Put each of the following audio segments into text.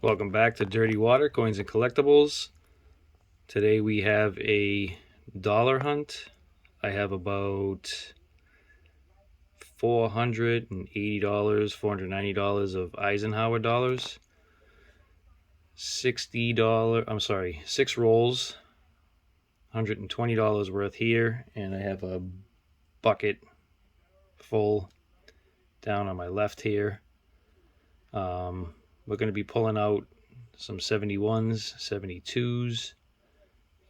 Welcome back to Dirty Water, Coins and Collectibles. Today we have a dollar hunt. I have about $480, $490 of Eisenhower dollars. $60, 6 rolls, $120 worth here, and I have a bucket full down on my left here. We're going to be pulling out some 71s, 72s,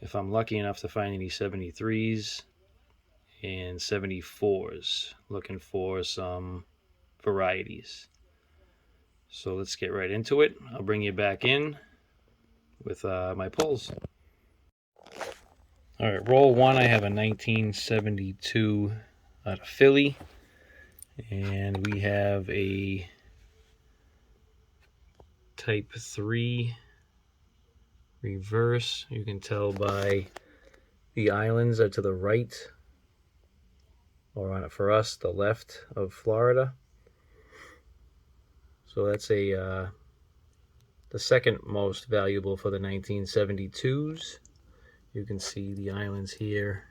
if I'm lucky enough to find any 73s, and 74s. Looking for some varieties. So let's get right into it. I'll bring you back in with my pulls. All right, roll one. I have a 1972 out of Philly, and we have a Type 3 reverse. You can tell by the islands are to the right, or on it for us, the left of Florida. So that's the second most valuable for the 1972s. You can see the islands here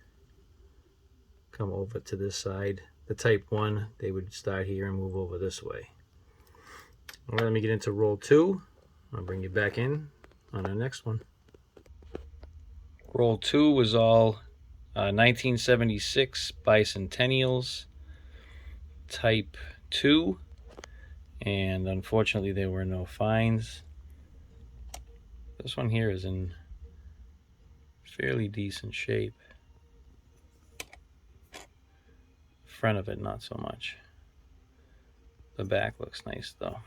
come over to this side. The Type 1, they would start here and move over this way. All right, let me get into roll two. I'll bring you back in on our next one. Roll two was all 1976 bicentennials, Type 2, and unfortunately there were no finds. This one here is in fairly decent shape. Front of it, not so much. The back looks nice though.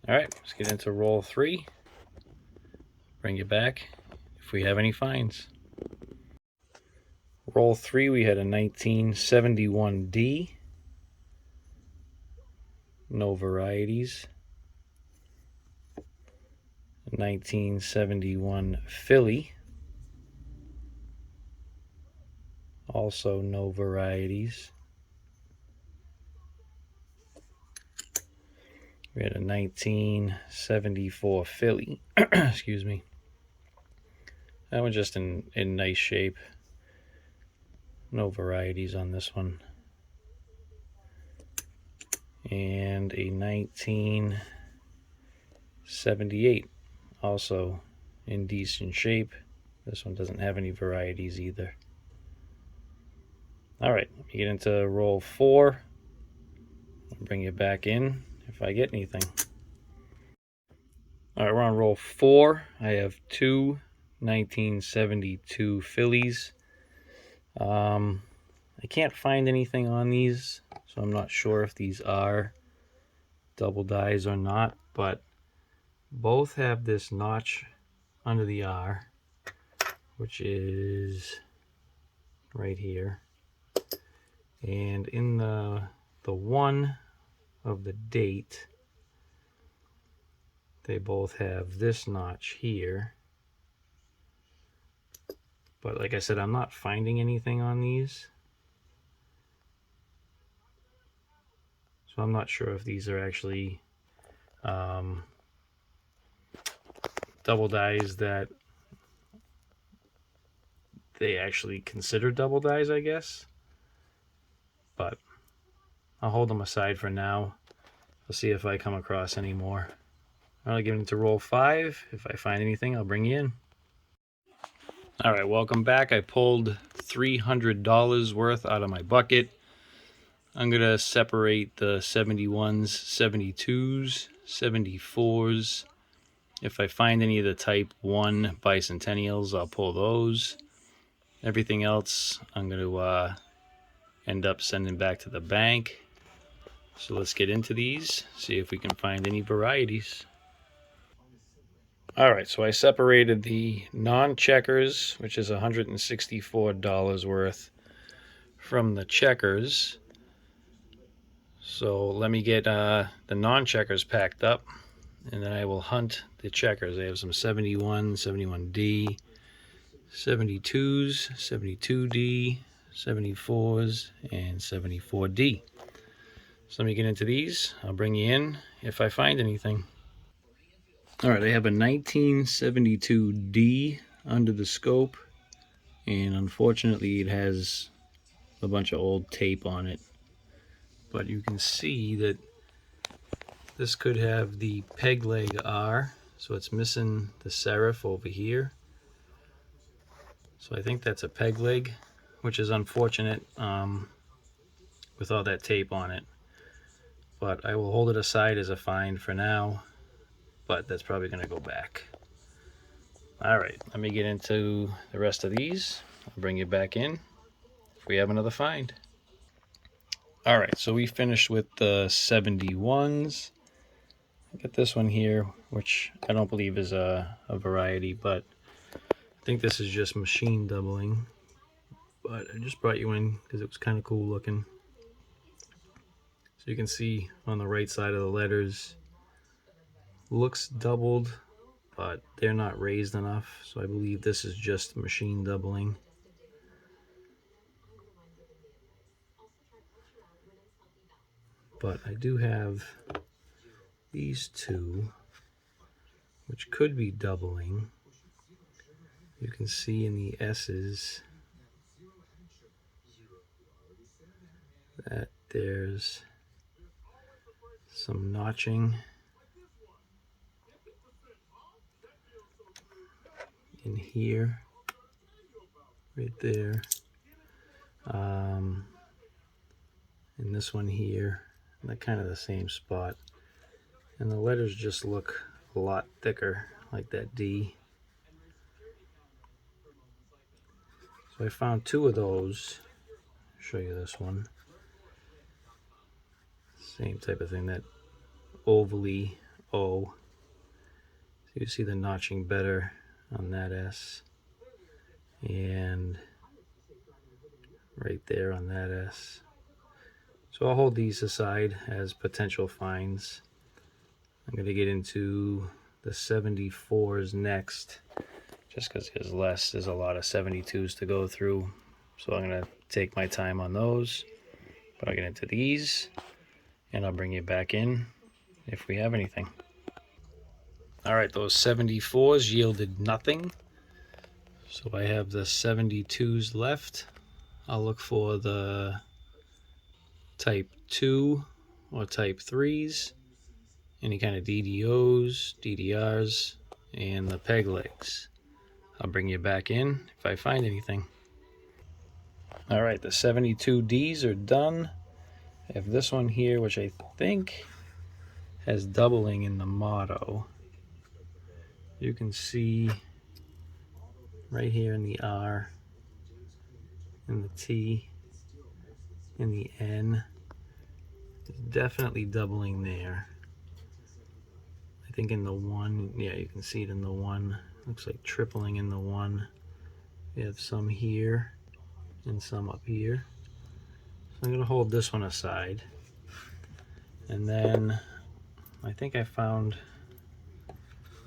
All right, let's get into roll three. Bring you back if we have any finds. Roll three, we had a 1971D. No varieties. 1971 Philly. Also no varieties. We had a 1974 Philly. Excuse me. That one's just in nice shape. No varieties on this one. And a 1978, also in decent shape. This one doesn't have any varieties either. All right, let me get into roll four. I'll bring you back in if I get anything. All right, we're on roll four. I have two 1972 Phillies. I can't find anything on these, so I'm not sure if these are double dies or not, but both have this notch under the R, which is right here. And in the one of the date, they both have this notch here. But like I said, I'm not finding anything on these. So I'm not sure if these are actually double dies that they actually consider double dies, I guess. But I'll hold them aside for now. I'll see if I come across any more. I'll get into roll five. If I find anything, I'll bring you in. All right, welcome back. I pulled $300 worth out of my bucket. I'm going to separate the 71s, 72s, 74s. If I find any of the Type 1 bicentennials, I'll pull those. Everything else, I'm going to end up sending back to the bank. So let's get into these, see if we can find any varieties. All right, so I separated the non-checkers, which is $164 worth, from the checkers. So let me get the non-checkers packed up, and then I will hunt the checkers. I have some 71, 71D, 72s, 72D, 74s, and 74D. So let me get into these. I'll bring you in if I find anything. All right, I have a 1972D under the scope, and unfortunately it has a bunch of old tape on it. But you can see that this could have the peg leg R, so it's missing the serif over here. So I think that's a peg leg, which is unfortunate with all that tape on it. But I will hold it aside as a find for now, but that's probably going to go back. All right, let me get into the rest of these. I'll bring you back in if we have another find. All right, so we finished with the 71s. Got this one here, which I don't believe is a variety, but I think this is just machine doubling. But I just brought you in because it was kind of cool looking. So you can see on the right side of the letters, looks doubled, but they're not raised enough. So I believe this is just machine doubling. But I do have these two, which could be doubling. You can see in the S's that there's some notching in here, right there, and this one here, they're kind of the same spot. And the letters just look a lot thicker, like that D. So I found two of those. I'll show you this one. Same type of thing, that ovally O. So you see the notching better on that S. And right there on that S. So I'll hold these aside as potential finds. I'm going to get into the 74s next, just because there's a lot of 72s to go through. So I'm going to take my time on those. But I'll get into these, and I'll bring you back in if we have anything. All right, those 74s yielded nothing. So I have the 72s left. I'll look for the type 2 or type 3s, any kind of DDOs, DDRs, and the peg legs. I'll bring you back in if I find anything. All right, the 72Ds are done. I have this one here, which I think has doubling in the motto. You can see right here in the R, in the T, in the N. It's definitely doubling there. I think in the 1, yeah, you can see it in the 1. Looks like tripling in the 1. We have some here and some up here. So I'm going to hold this one aside. And then I think I found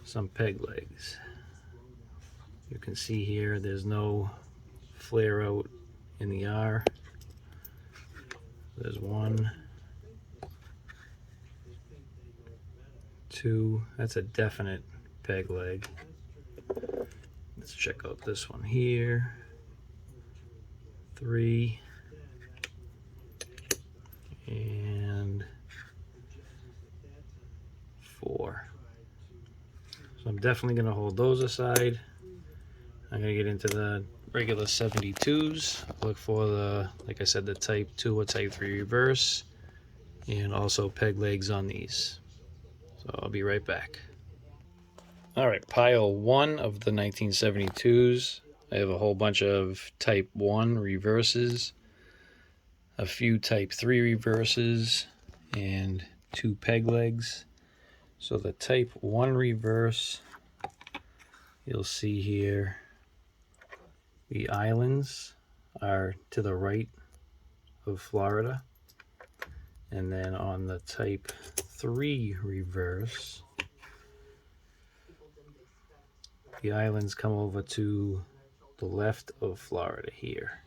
some peg legs. You can see here there's no flare out in the R. There's 1, 2, that's a definite peg leg. Let's check out this one here. 3 and 4. So I'm definitely going to hold those aside. I'm going to get into the regular 72s. Look for the, like I said, the type 2 or type 3 reverse, and also peg legs on these. So I'll be right back. All right, pile 1 of the 1972s. I have a whole bunch of type 1 reverses, a few type 3 reverses, and 2 peg legs. So the type 1 reverse, you'll see here, the islands are to the right of Florida. And then on the type 3 reverse, the islands come over to the left of Florida here.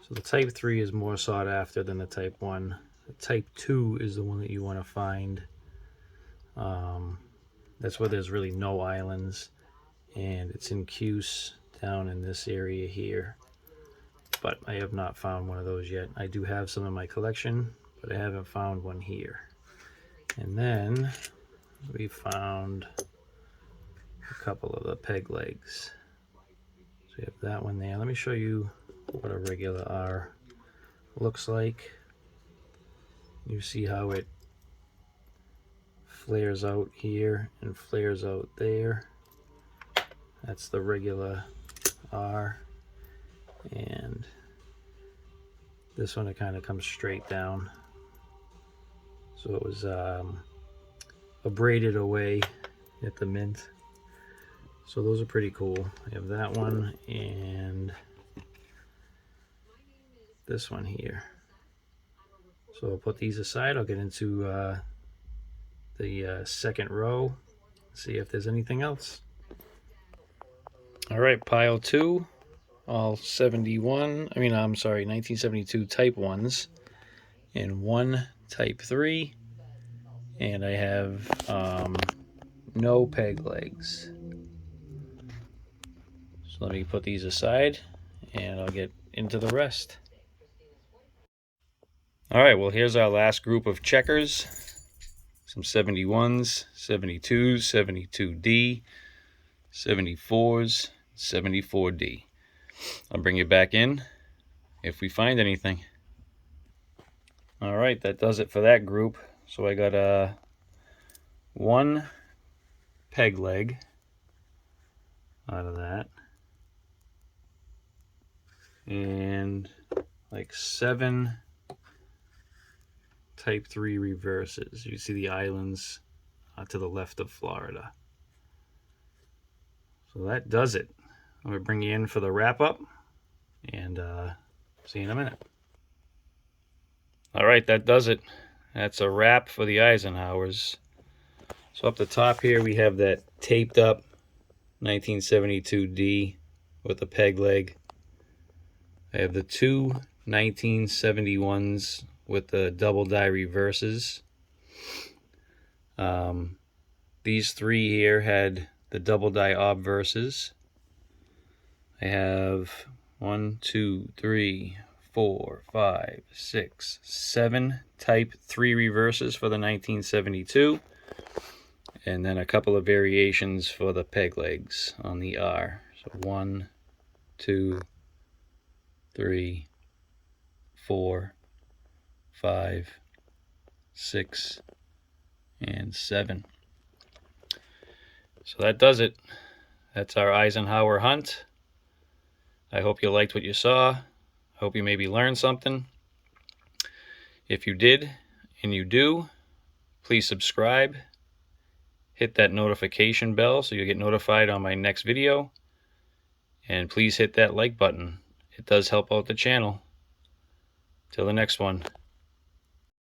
So the type 3 is more sought after than the type 1. Type 2 is the one that you want to find. That's where there's really no islands, and it's in Cuse down in this area here. But I have not found one of those yet. I do have some in my collection, but I haven't found one here. And then we found a couple of the peg legs. So we have that one there. Let me show you what a regular R looks like. You see how it flares out here and flares out there. That's the regular R. And this one, it kind of comes straight down. So it was abraded away at the mint. So those are pretty cool. I have that one and this one here. So I'll put these aside. I'll get into the second row, see if there's anything else. All right, pile 2, all 1972 type 1s, and 1 type 3, and I have no peg legs. So let me put these aside, and I'll get into the rest. All right, well, here's our last group of checkers. Some 71s, 72s, 72D, 74s, 74D. I'll bring you back in if we find anything. All right, that does it for that group. So I got 1 peg leg out of that, and like 7 type 3 reverses. You see the islands to the left of Florida. So that does it. I'm going to bring you in for the wrap up, and see you in a minute. All right, that does it. That's a wrap for the Eisenhowers. So up the top here we have that taped up 1972D with a peg leg. I have the 2 1971s with the double die reverses. These 3 here had the double die obverses. I have 1, 2, 3, 4, 5, 6, 7 type 3 reverses for the 1972, and then a couple of variations for the peg legs on the R. So 1, 2, 3, 4, 5, 6, and 7. So that does it. That's our Eisenhower hunt. I hope you liked what you saw. I hope you maybe learned something. If you did, and you do, please subscribe. Hit that notification bell so you'll get notified on my next video. And please hit that like button. It does help out the channel. Till the next one.